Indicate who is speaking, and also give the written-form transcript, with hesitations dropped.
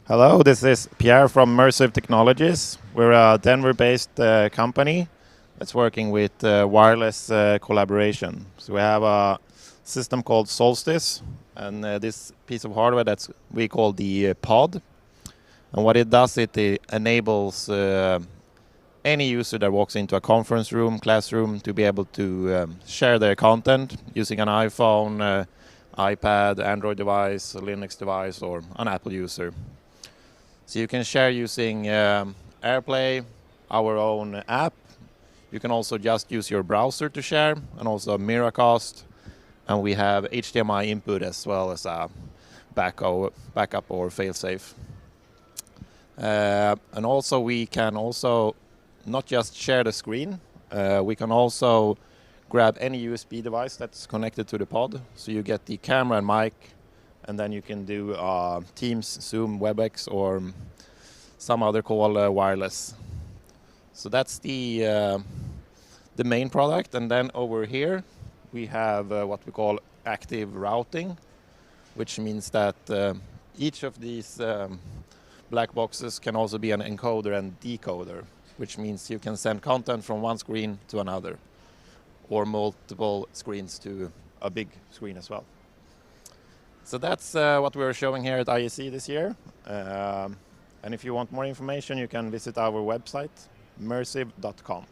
Speaker 1: Hello, this is Pierre from Mersive Technologies. We're a Denver-based company that's working with wireless collaboration. So we have a system called Solstice, and this piece of hardware that we call the pod. And what it does, it enables any user that walks into a conference room, classroom, to be able to share their content using an iPhone, iPad, Android device, a Linux device, or an Apple user. So you can share using AirPlay, our own app. You can also just use your browser to share, and also Miracast. And we have HDMI input as well as a backup or failsafe. And also we can also not just share the screen, we can also grab any USB device that's connected to the pod. So you get the camera and mic, and then you can do Teams, Zoom, WebEx, or some other call wireless. So that's the main product. And then over here we have what we call active routing, which means that each of these black boxes can also be an encoder and decoder, which means you can send content from one screen to another, or multiple screens to a big screen as well. So that's what we're showing here at ISE this year. And if you want more information, you can visit our website, mersive.com.